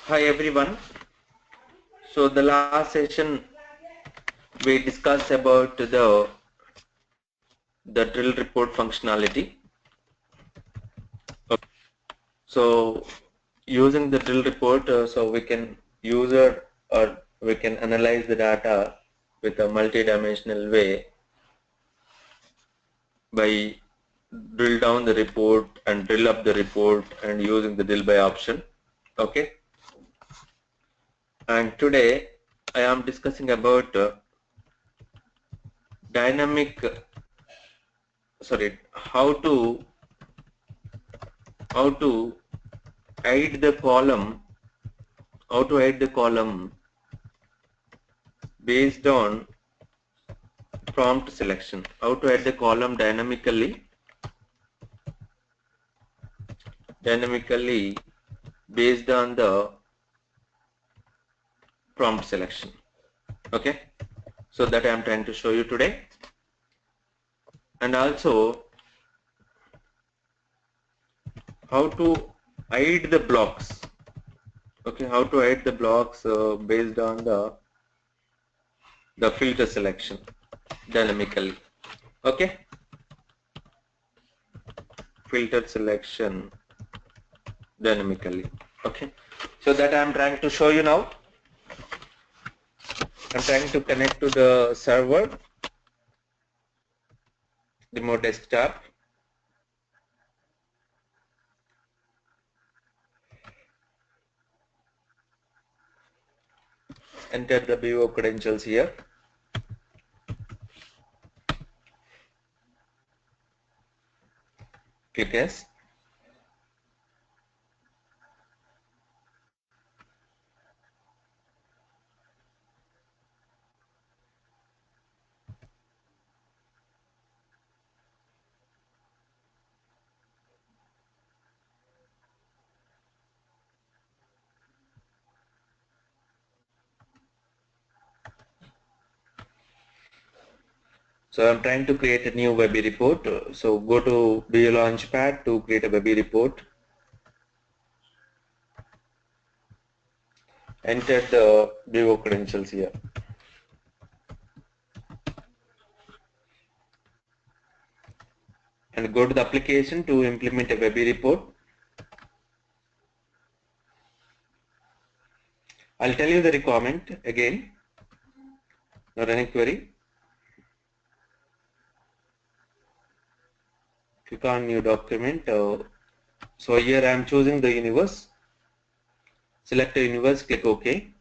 Hi everyone. So the last session we discussed about the drill report functionality. Okay. So using the drill report, so we can use it or we can analyze the data with a multi-dimensional way by drill down the report and drill up the report and using the drill by option. Okay. And today I am discussing about dynamic how to hide the column based on prompt selection. How to hide the column dynamically based on the prompt selection. Okay, so that I am trying to show you today. And also how to hide the blocks. Okay, how to hide the blocks based on the filter selection dynamically. Okay, filter selection dynamically. Okay, so that I am trying to show you now. I'm trying to connect to the server, demo desktop. Enter the BO credentials here. Click yes. So I'm trying to create a new Webby report. So go to BO Launchpad to create a Webby report. Enter the BO credentials here. And go to the application to implement a Webby report. I'll tell you the requirement again. Now run a query. Click on new document. So here I am choosing the universe. Select a universe, click OK.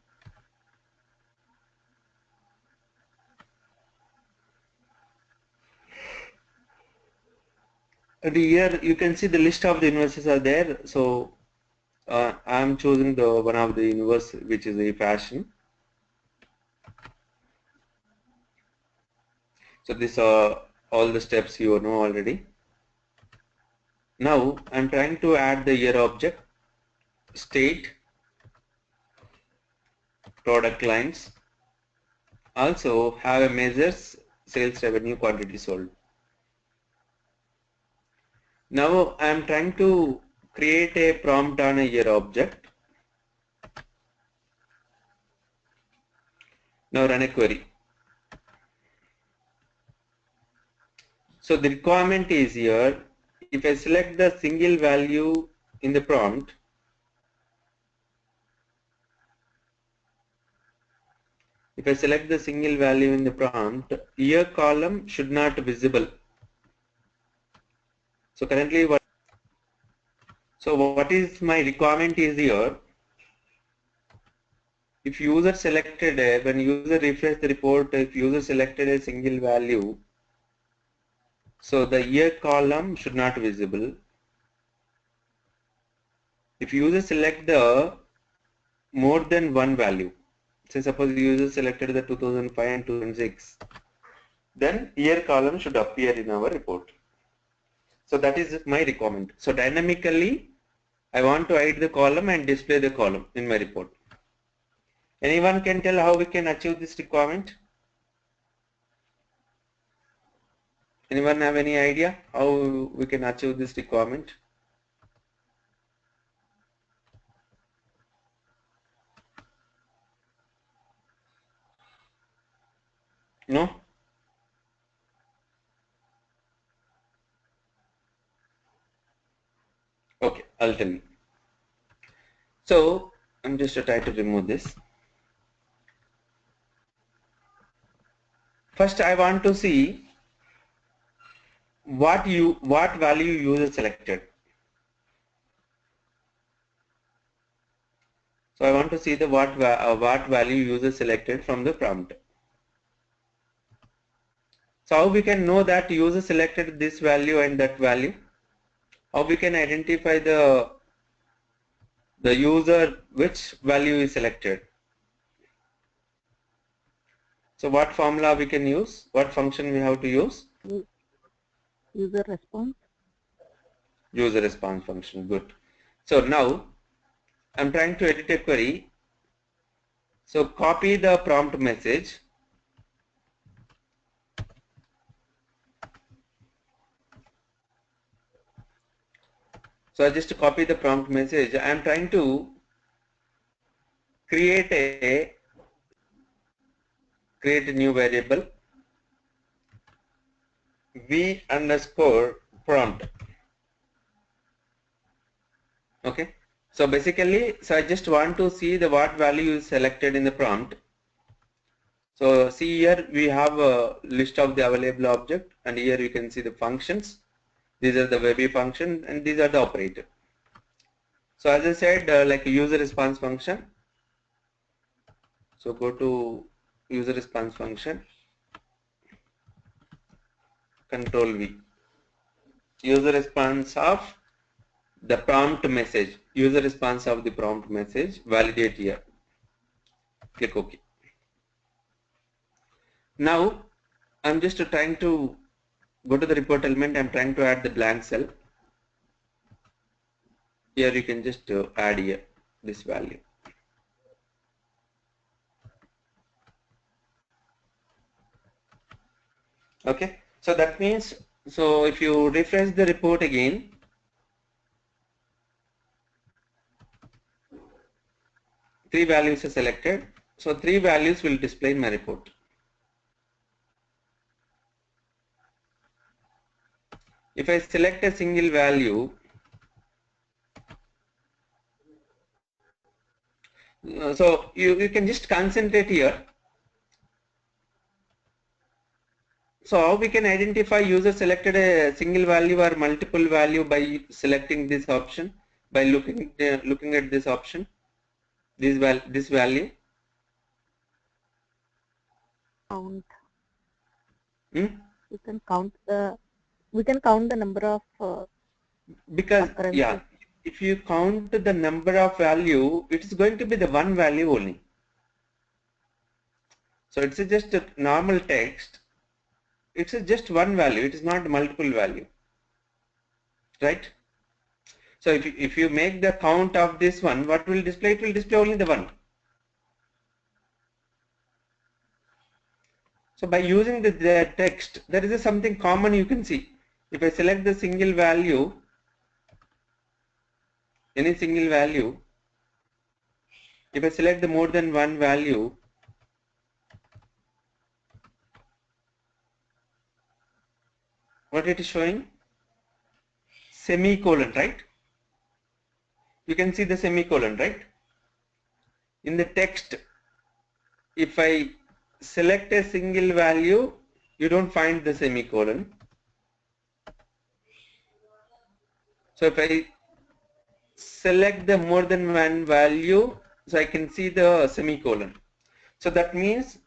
And here you can see the list of the universes are there. So I am choosing the one of the universe which is a fashion. So these are all the steps you know already. Now I'm trying to add the year object, state, product lines. Also have a measures, sales revenue, quantity sold. Now I'm trying to create a prompt on a year object. Now run a query. So the requirement is here, if I select the single value in the prompt, year column should not be visible. So currently what is my requirement is here, if user selected when user refresh the report, if user selected a single value, so the year column should not be visible. If user select the more than one value, say suppose the user selected the 2005 and 2006, then year column should appear in our report. So that is my requirement. So dynamically I want to hide the column and display the column in my report. Anyone can tell how we can achieve this requirement? Anyone have any idea how we can achieve this requirement? Alt V. So I'm just trying to remove this. First, I want to see what value user selected. So I want to see the what value user selected from the prompt. So how we can know that user selected this value and that value? How we can identify the user which value is selected? So what formula we can use? What function we have to use? User response. User response function. Good. So now I'm trying to edit a query. So copy the prompt message. So I just copy the prompt message. I am trying to create a new variable v underscore prompt. Okay. So basically, I just want to see the what value is selected in the prompt. So see here we have a list of the available object, and here you can see the functions. These are the webby function and these are the operator. So as I said, like a user response function. So go to user response function, control V. User response of the prompt message. User response of the prompt message. Validate here. Click OK. Now I'm just trying to go to the report element. I'm trying to add the blank cell. Here you can just add here this value. Okay, so that means, so if you refresh the report again, three values are selected. So three values will display in my report. If I select a single value, so you can just concentrate here. So how we can identify user selected a single value or multiple value by selecting this option, by looking at this option, this value. Count. Hmm? We can count the number of Because occurrences. yeah, if you count the number of value, it is going to be the one value only. So it's just a normal text. It's just one value. It is not multiple value, right? So if you make the count of this one, what will display? It will display only the one. So by using the text, there is something common you can see. If I select the single value, any single value, if I select the more than one value, what it is showing? Semicolon, right? You can see the semicolon, right? In the text, if I select a single value, you don't find the semicolon. So if I select the more than one value, so I can see the semicolon. So that means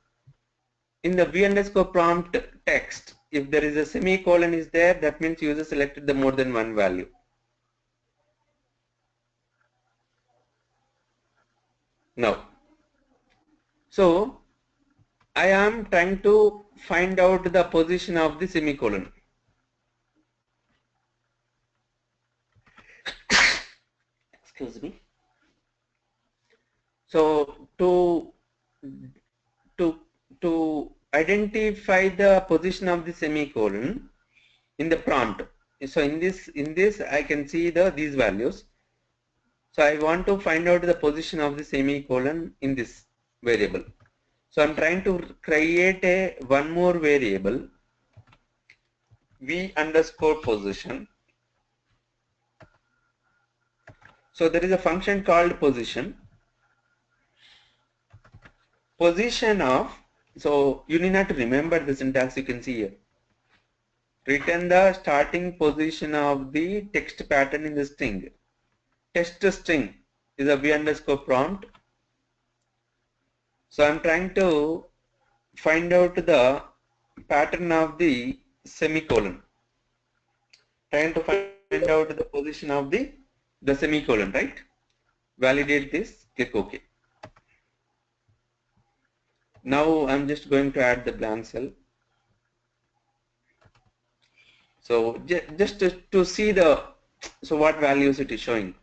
in the v underscore prompt text, if there is a semicolon is there, that means user selected the more than one value. Now, so I am trying to find out the position of the semicolon. Excuse me. So to identify the position of the semicolon in the prompt. So in this I can see these values. So I want to find out the position of the semicolon in this variable. So I'm trying to create one more variable v underscore position. So there is a function called position. Position of, so you need not to remember the syntax, you can see here. Return the starting position of the text pattern in the string. Text string is a v underscore prompt. So I'm trying to find out the pattern of the semicolon. Trying to find out the position of the semicolon, right? Validate this, click OK. Now I'm just going to add the blank cell. So just to see the, so what values it is showing.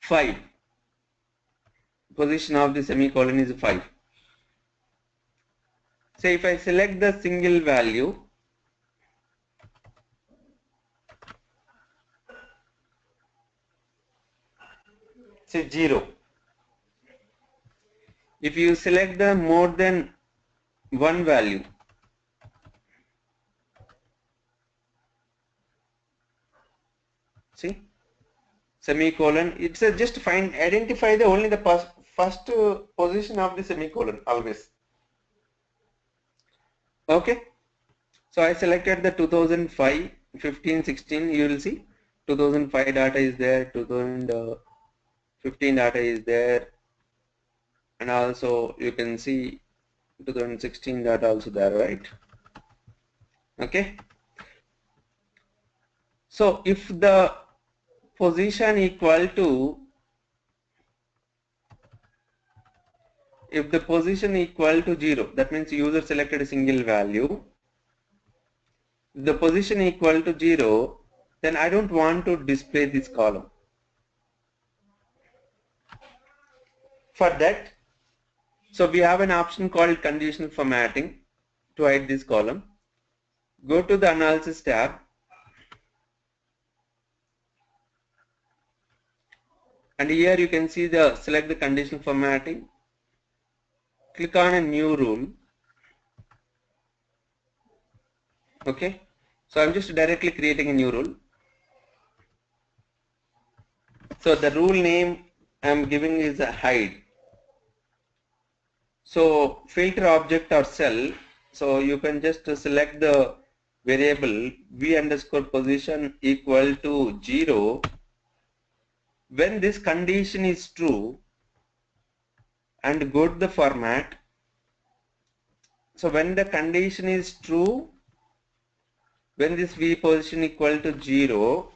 5. Position of the semicolon is 5. So if I select the single value, say 0. If you select the more than one value, see, semicolon, it's a just find, identify the only the first position of the semicolon always. Okay. So I selected the 2005, 15, 16, you will see 2005 data is there, 2015 data is there, and also you can see 2016 data also there, right? Okay. So if the position equal to, if the position equal to 0, that means user selected a single value. If the position equal to 0, then I don't want to display this column. For that, so we have an option called conditional formatting to hide this column. Go to the analysis tab and here you can see the select the conditional formatting. Click on a new rule. Okay. So I'm just directly creating a new rule. So the rule name I'm giving is a hide. So filter object or cell. So you can just select the variable v underscore position equal to 0. When this condition is true, and go to the format. So when the condition is true, when this v position equal to 0,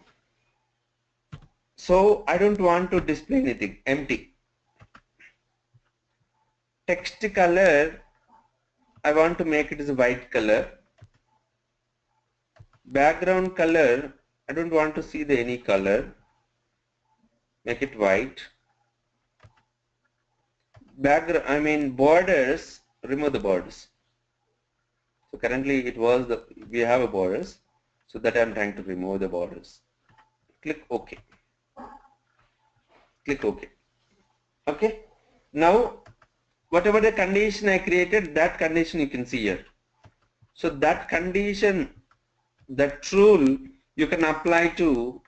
so I don't want to display anything, empty. Text color, I want to make it as a white color. Background color, I don't want to see the any color, make it white. Background, I mean borders, remove the borders. So currently it was the, we have a borders, so that I'm trying to remove the borders. Click OK. Click OK. Okay. Now whatever the condition I created, that condition you can see here. So that condition, that rule you can apply to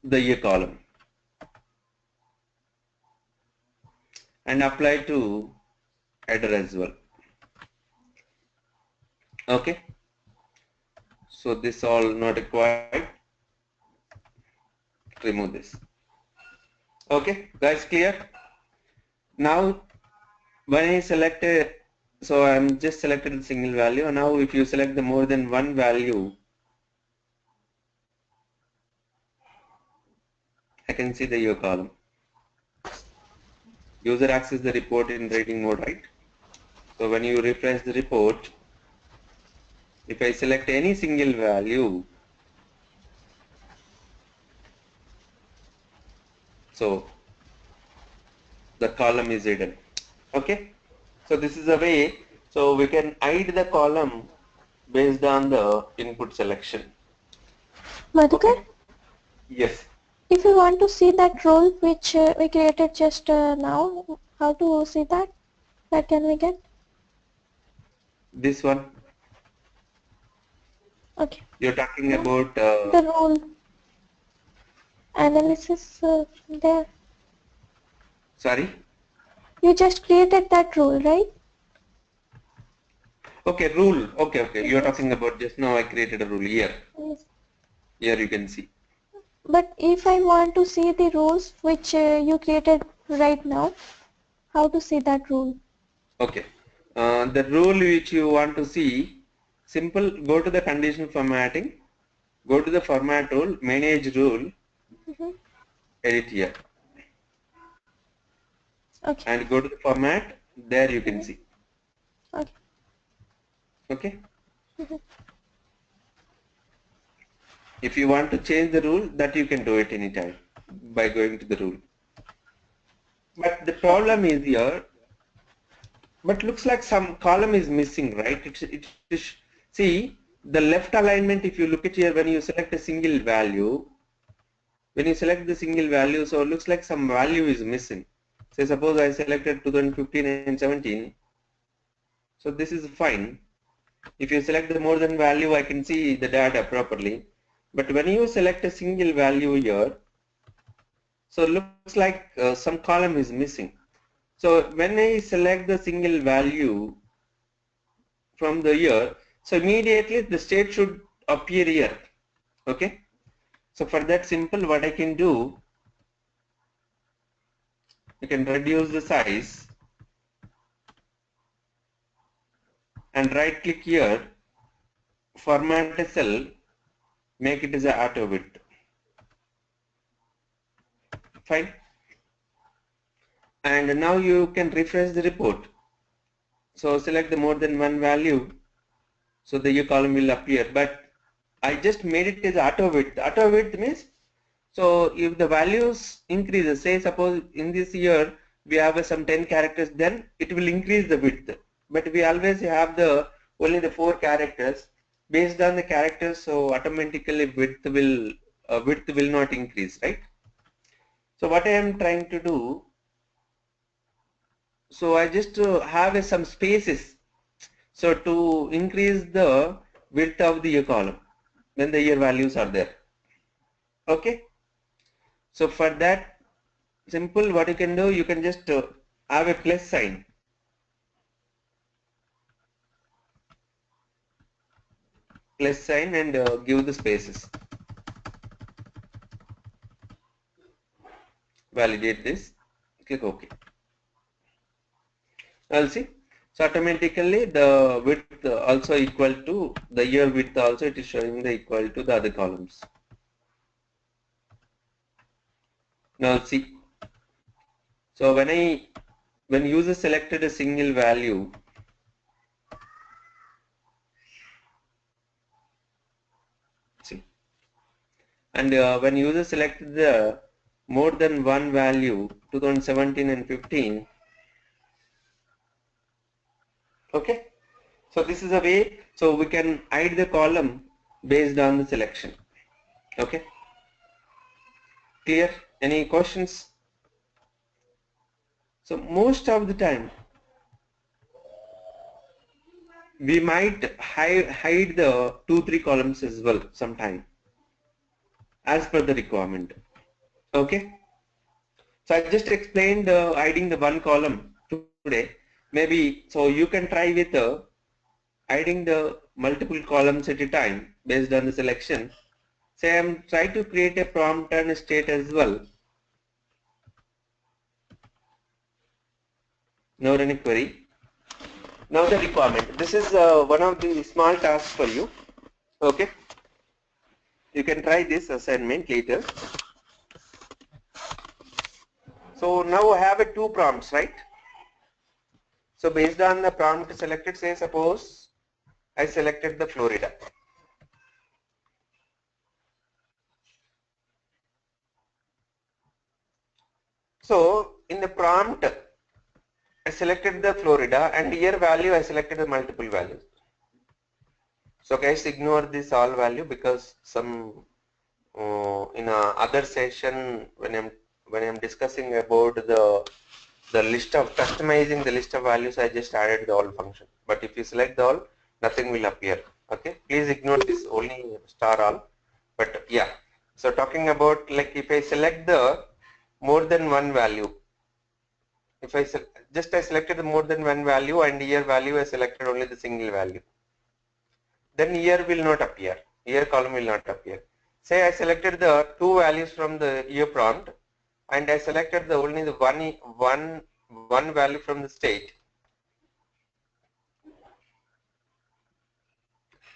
the year column and apply to header as well. Okay. So this all not required. Remove this. Okay, guys, clear? Now when I select a, so I'm just selected the single value. Now if you select the more than one value, I can see the year column. User access the report in writing mode, right? So when you refresh the report, if I select any single value, so the column is hidden. Okay. So this is a way, so we can hide the column based on the input selection. Madhukar, Okay. Yes. if you want to see that role which we created just now, how to see that? That can we get? This one. Okay. You're talking Hmm. about The rule analysis there. sorry. You just created that rule, right? Okay, rule. Okay. You're Yes. talking about just now I created a rule here. Yes. Here you can see. But if I want to see the rules which you created right now, how to see that rule? Okay. The rule which you want to see, simple, go to the conditional formatting, go to the format rule, manage rule, Hmm. edit here, Okay. and go to the format, there you can Hmm. see. Okay. Okay. Hmm. If you want to change the rule, that you can do it anytime by going to the rule. But the Okay. problem is here, but looks like some column is missing, right? It is, see, the left alignment, if you look at here, when you select a single value, when you select the single value, so it looks like some value is missing. Say suppose I selected 2015 and 17, so this is fine. If you select the more than value, I can see the data properly. But when you select a single value here, so it looks like some column is missing. So when I select the single value from the year, so immediately the state should appear here. Okay. So for that simple, what I can do, you can reduce the size and right click here, format a cell, make it as a auto width. Fine. And now you can refresh the report. So select the more than one value, so the year column will appear. But I just made it as auto width. Auto width means, so if the values increases, say suppose in this year we have some 10 characters, then it will increase the width. But we always have the only the 4 characters. Based on the characters, so automatically width will not increase, right? So what I am trying to do, so I just have some spaces. So to increase the width of the year column when the year values are there. Okay. So for that simple, what you can do, you can just have a plus sign. Plus sign and give the spaces. Validate this. Click OK. I'll see. So automatically the width also equal to the year width also it is showing the equal to the other columns. Now see. So when user selected a single value, see, and when user selected the more than one value 2017 and 15, okay, so this is a way so we can hide the column based on the selection. Okay, clear? Any questions? So most of the time we might hide the 2-3 columns as well sometime as per the requirement. Okay, so I just explained hiding the one column today. Maybe so you can try with hiding the multiple columns at a time based on the selection. Say I'm trying to create a prompt and a state as well. Now run a query. Now the requirement. This is one of the small tasks for you. Okay. You can try this assignment later. So now I have a 2 prompts, right? So based on the prompt selected, say suppose I selected the Florida. So in the prompt, I selected the Florida and year value I selected the multiple values. So guys, ignore this all value because some in a other session when I'm discussing about the list of customizing the list of values, I just added the all function. But if you select the all, nothing will appear. Okay, please ignore this only star all. But yeah, so talking about like if I select the more than one value, if I just I selected the more than one value and year value I selected only the single value, then year will not appear. Year column will not appear. Say I selected the two values from the year prompt and I selected the only the one value from the state.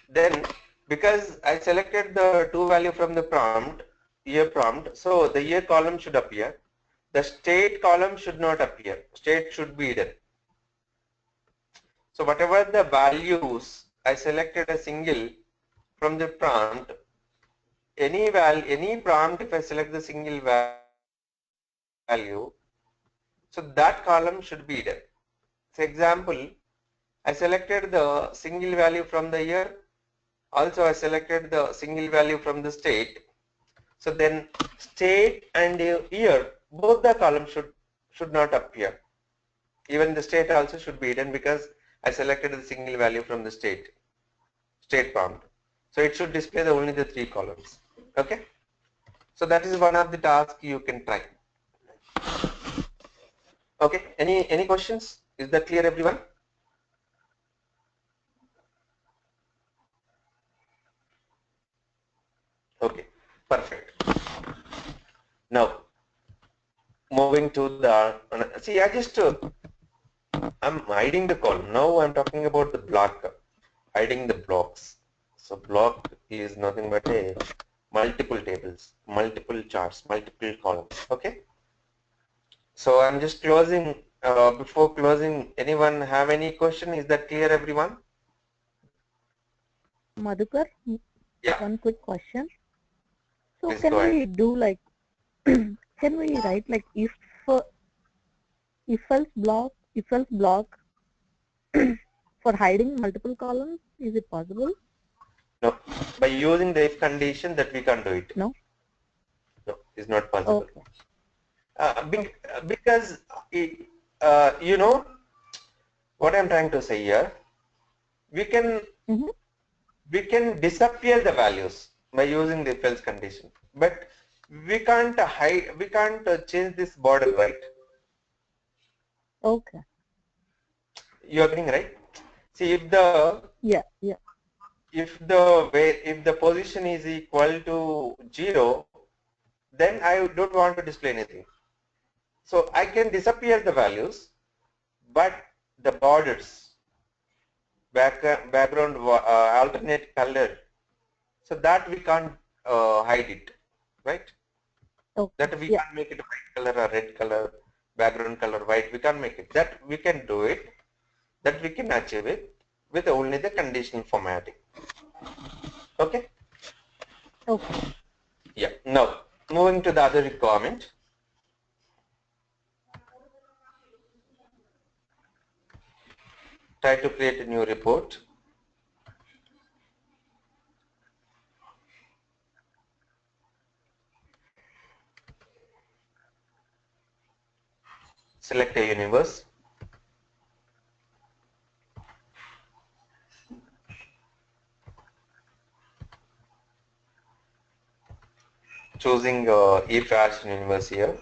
Then because I selected the two value from the prompt, year prompt, so the year column should appear. The state column should not appear. State should be hidden. So whatever the values I selected a single from the prompt, any prompt if I select the single value, so that column should be hidden. For example, I selected the single value from the year. Also, I selected the single value from the state. So then state and year, both the columns should not appear. Even the state also should be hidden because I selected the single value from the state prompt. So it should display only the three columns. Okay. So that is one of the tasks you can try. Okay. Any questions? Is that clear, everyone? Okay. Perfect. Now moving to the see, I'm hiding the column. Now I'm talking about the block, hiding the blocks. So block is nothing but a multiple tables, multiple charts, multiple columns. Okay. So I'm just closing. Before closing, anyone have any question? Is that clear, everyone? Madhukar, Yeah. one quick question. So Please can go ahead. we do like, can we write like if else block for hiding multiple columns? Is it possible? No. By using the if condition that we can do it. No. No, it's not possible. Okay. Because you know what I'm trying to say here. We can disappear the values by using the if else condition, but we can't hide. We can't change this border, right? Okay. You agreeing, right? See, if the if the position is equal to 0, then I don't want to display anything. So I can disappear the values, but the borders, background alternate color, so that we can't hide it, right? Okay. That we can't make it white color or red color, background color white. We can't make it. That we can do it. That we can achieve it with only the conditional formatting. Okay. Okay. Yeah. Now moving to the other requirement. Try to create a new report. Select a universe. Choosing if as universe here.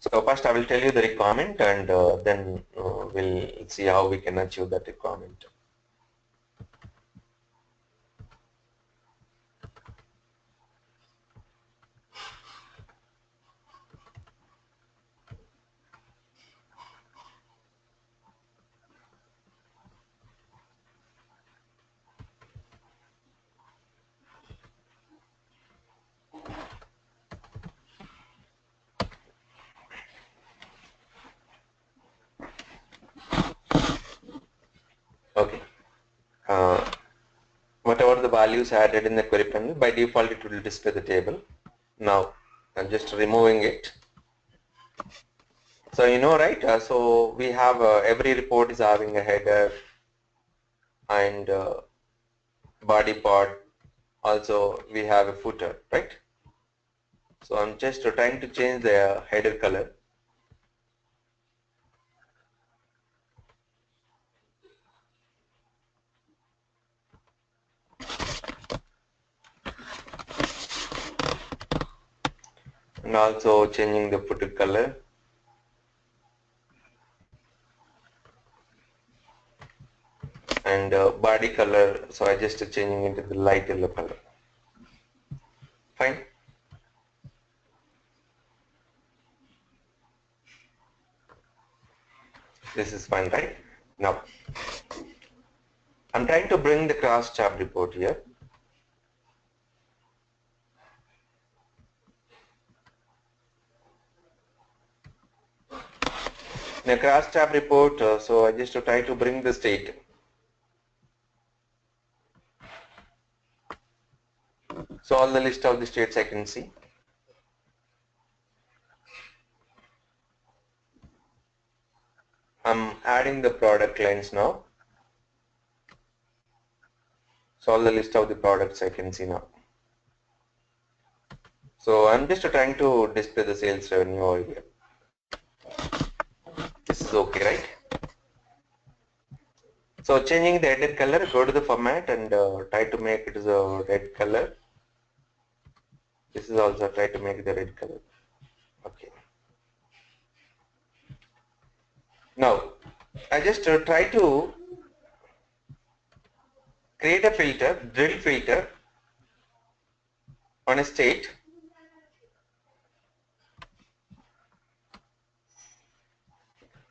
So first I will tell you the requirement and then we'll see how we can achieve that requirement. Okay. Whatever the values added in the query panel, by default it will display the table. Now I'm just removing it. So you know, right? So we have every report is having a header and body part. Also we have a footer, right? So I'm just trying to change the header color. And also changing the footer color. And body color, so I just changing into the light yellow color. Fine. This is fine, right? Now, I'm trying to bring the cross tab report here. In a cross tab report, so I just try to bring the state. So all the list of the states I can see. I'm adding the product lines now. So all the list of the products I can see now. So I'm just trying to display the sales revenue over here. This is okay, right? So changing the header color, go to the format and try to make it as a red color. This is also try to make the red color. Okay. Now, I just try to create a filter, drill filter on a state.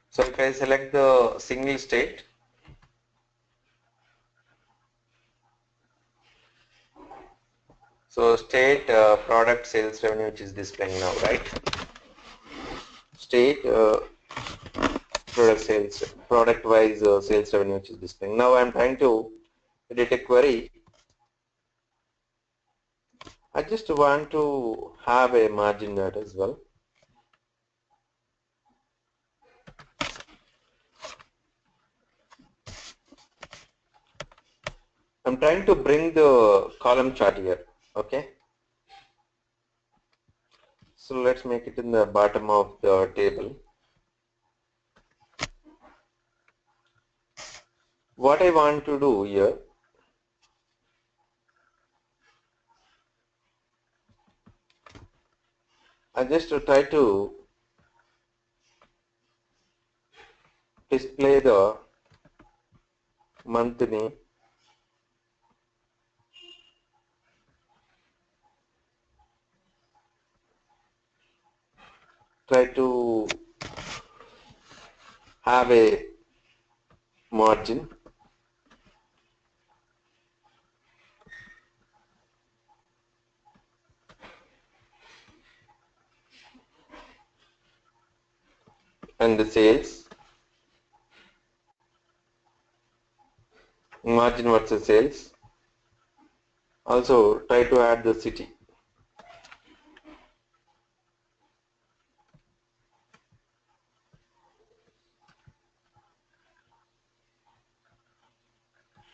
So if I select the single state, so state product sales revenue which is displaying now, right? State product wise sales revenue which is displaying. Now I'm trying to edit a query. I just want to have a margin there as well. I'm trying to bring the column chart here. Okay. So let's make it in the bottom of the table. What I want to do here, I just try to display the month name, try to have a margin, and the sales, margin versus sales. Also try to add the city.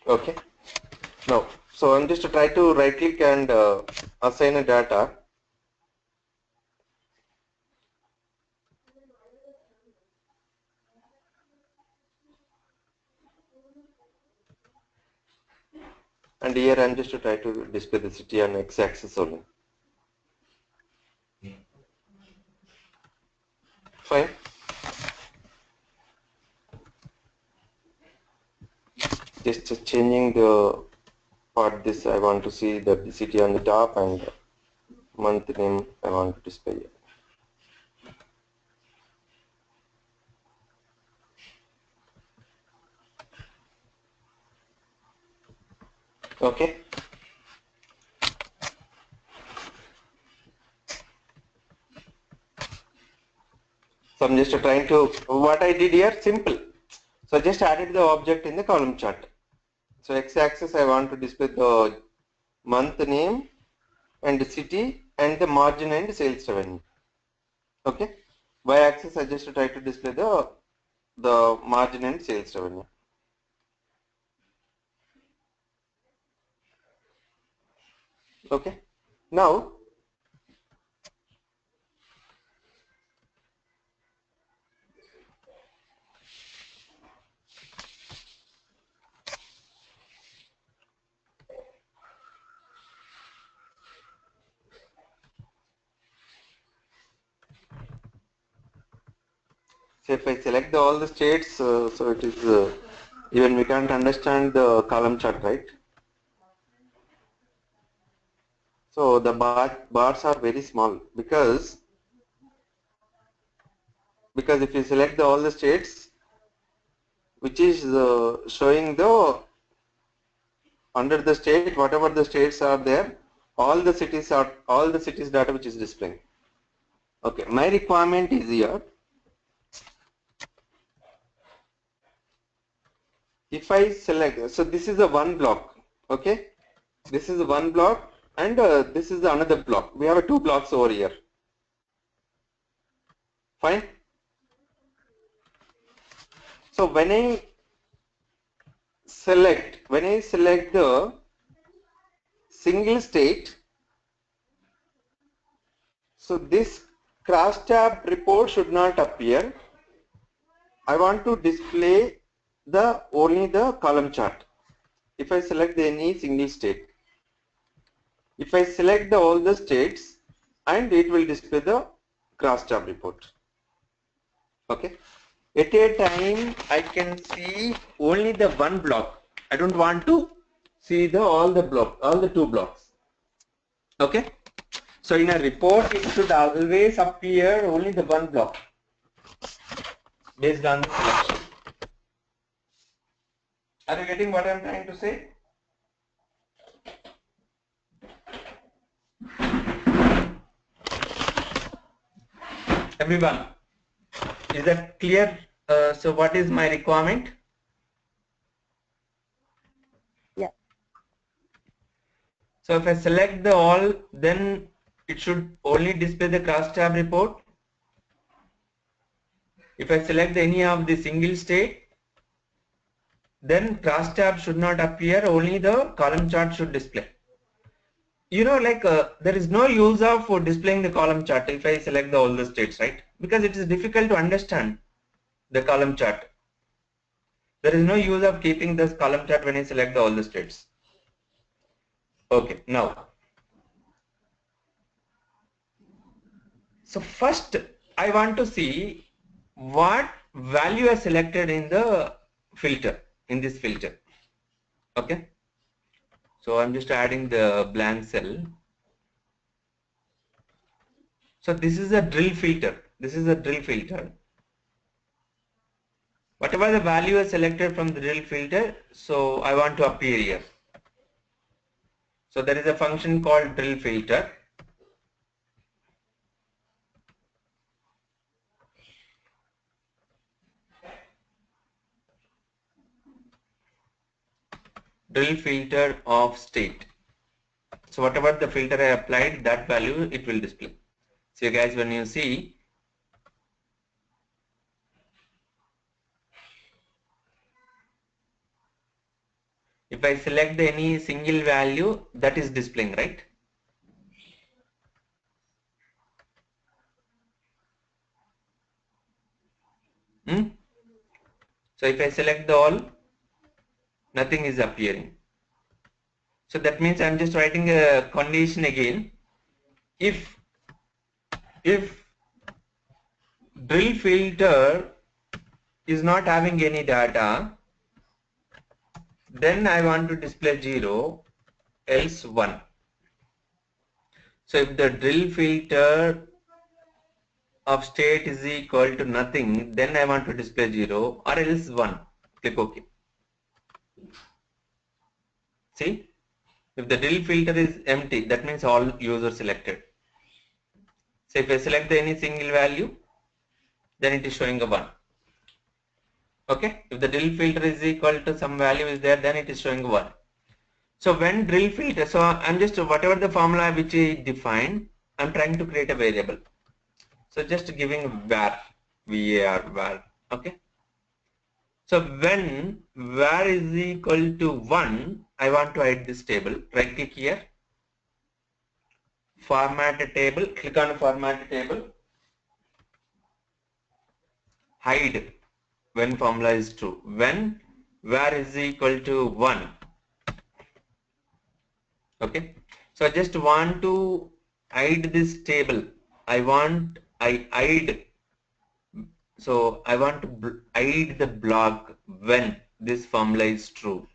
Okay. Now, so I'm just to try to right click and assign a data. And here I'm just to try to display the city on x-axis only. Fine. Just changing the part this I want to see the city on the top and month name I want to display here. Okay. So I'm just trying to, what I did here, simple. So I just added the object in the column chart. So x-axis I want to display the month name and the city and the margin and sales revenue. Okay. Y-axis I just try to display the margin and sales revenue. Okay. Now So if I select all the states, so it is even we can't understand the column chart, right? So the bars are very small because if you select all the states, which is showing the under the state, whatever the states are there, all the cities data which is displaying. Okay, my requirement is here. If I select, so this is the one block, okay? This is the one block and this is the another block. We have two blocks over here. Fine. So when I select the single state, so this cross tab report should not appear. I want to display only the column chart. If I select any single state, if I select all the states, and it will display the cross tab report. Okay. At a time, I can see only the one block. I don't want to see all the two blocks. Okay. So in a report, it should always appear only the one block based on the selection. Are you getting what I am trying to say? Everyone, is that clear? So what is my requirement? Yeah. So if I select the all, then it should only display the cross tab report. If I select any of the single state, then cross tab should not appear, only the column chart should display. You know, like there is no use of displaying the column chart if I select all the states, right? Because it is difficult to understand the column chart. There is no use of keeping this column chart when I select all the states. Okay, now. So first I want to see what value I selected in the filter, in this filter. Okay. So I'm just adding the blank cell. So this is a drill filter. This is a drill filter. Whatever the value is selected from the drill filter, so I want to appear here. So there is a function called drill filter. Drill filter of state. So whatever the filter I applied, that value it will display. So guys, when you see, if I select any single value, that is displaying, right? So if I select the all, nothing is appearing. So that means I'm just writing a condition again. If drill filter is not having any data, then I want to display 0, else 1. So if the drill filter of state is equal to nothing, then I want to display 0 or else 1. Click OK. See, if the drill filter is empty, that means all users selected. So if I select any single value, then it is showing a 1. Okay, if the drill filter is equal to some value is there, then it is showing 1. So when drill filter, so I'm just, whatever the formula which I defined, I'm trying to create a variable. So just giving var, var, okay. So when var is equal to 1, I want to hide this table. Right click here, format a table, click on format a table, hide when formula is true. When var is equal to 1, okay. So I just want to hide this table. I hide So I want to hide the block when this formula is true.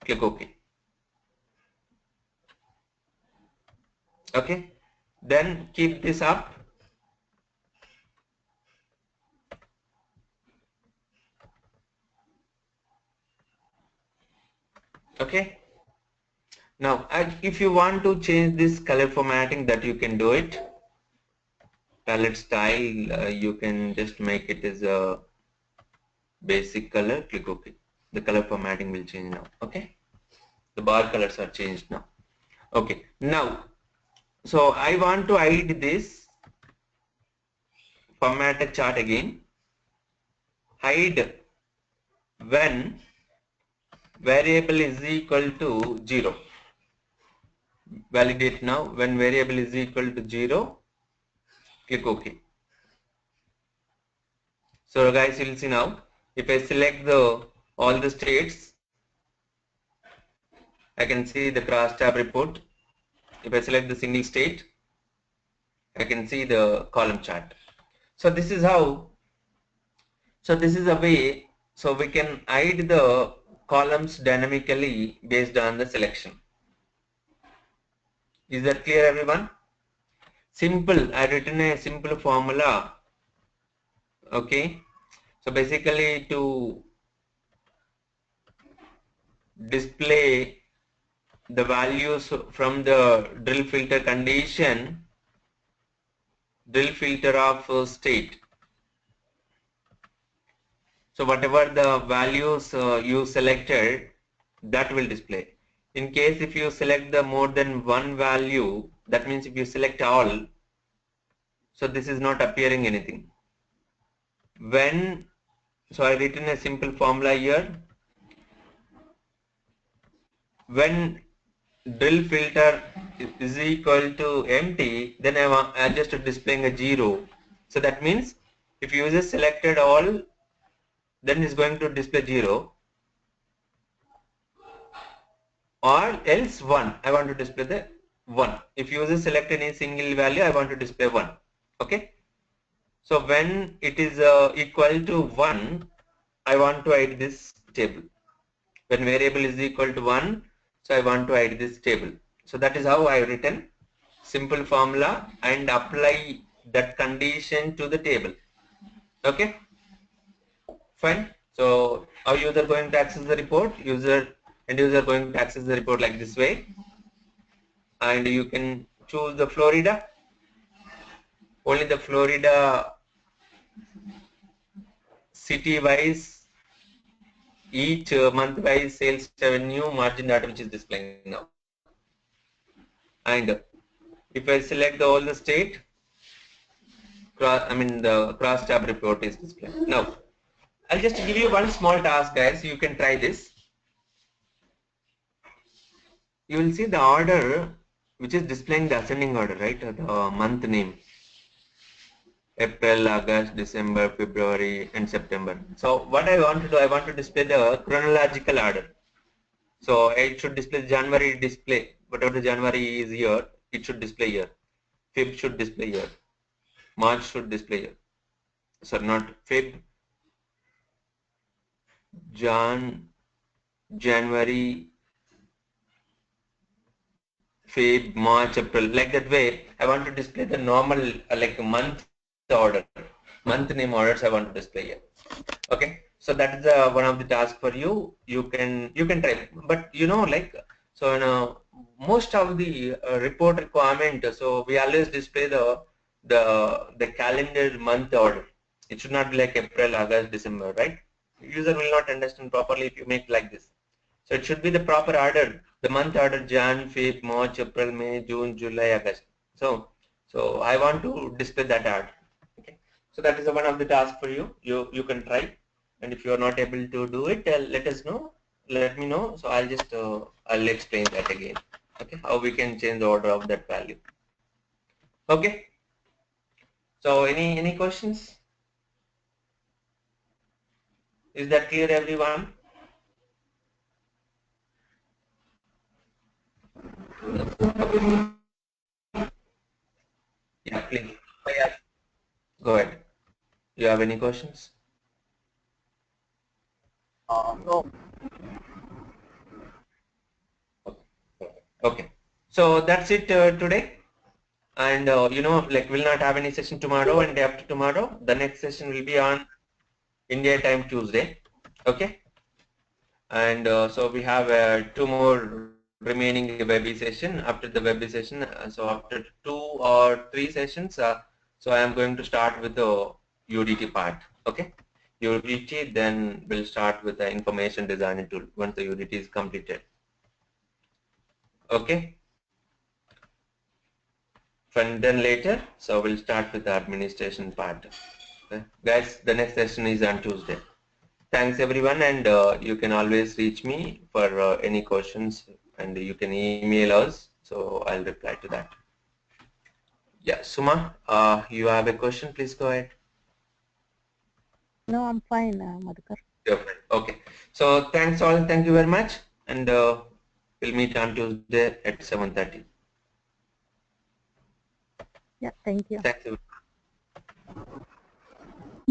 Click OK. Okay. Then keep this up. Okay. Now, if you want to change this color formatting, that you can do it. Palette style, you can just make it as a basic color. Click OK. The color formatting will change now. Okay. The bar colors are changed now. Okay. Now, so I want to hide this formatted chart again. Hide when variable is equal to 0. Validate now. When variable is equal to 0, click OK. So guys, you'll see now, if I select all the states, I can see the crosstab report. If I select the single state, I can see the column chart. So this is how, so this is a way, so we can hide the columns dynamically based on the selection. Is that clear, everyone? Simple, I written a simple formula. Okay, so basically to display the values from the drill filter condition, drill filter of state. So whatever the values you selected, that will display. In case if you select the more than one value, that means if you select all, so this is not appearing anything. When, so I written a simple formula here. When drill filter is equal to empty, then I just displaying a 0. So that means if user selected all, then it's going to display 0, or else 1. I want to display the 1. If user select any single value, I want to display 1. Okay. So when it is equal to 1, I want to hide this table. When variable is equal to 1, so I want to hide this table. So that is how I have written simple formula and apply that condition to the table. Okay, fine. So our user going to access the report, user going to access the report like this way, and you can choose the Florida. Only the Florida city wise, each month wise sales revenue margin data which is displaying now. And if I select all the state, the cross tab report is displaying. Now, I'll just give you one small task, guys. You can try this. You will see the order which is displaying the ascending order, right? The month name. April, August, December, February, and September. So what I want to do, I want to display the chronological order. So it should display January display. Whatever the January is here, it should display here. Feb should display here. March should display here. Sorry, not Feb. January, Feb, March, April, like that way. I want to display the normal like month order, month name orders. I want to display here. Okay, so that is one of the tasks for you. You can try, but so most of the report requirement. So we always display the calendar month order. It should not be like April, August, December, right? User will not understand properly if you make like this. So it should be the proper order, the month order: Jan, Feb, March, April, May, June, July, August. So I want to display that order. Okay. So that is one of the tasks for you. You can try, and if you are not able to do it, let us know. Let me know. So I'll explain that again. Okay, how we can change the order of that value. Okay. So any questions? Is that clear, everyone? Yeah, please. Oh, yeah. Go ahead. You have any questions? No. Okay. So that's it today. And like we'll not have any session tomorrow and day after tomorrow. The next session will be on India time Tuesday. Okay. And so we have two more remaining webby session. After the webby session, so after 2 or 3 sessions, so I am going to start with the UDT part. Okay. UDT, then we'll start with the information design tool once the UDT is completed. Okay. And then later, so we'll start with the administration part. Okay. Guys, the next session is on Tuesday. Thanks everyone, and you can always reach me for any questions, and you can email us, so I'll reply to that. Yeah, Suma, you have a question, please go ahead. No, I'm fine, Madhukar. Okay, so thanks all, thank you very much, and we'll meet on Tuesday at 7:30. Yeah, thank you. Thanks.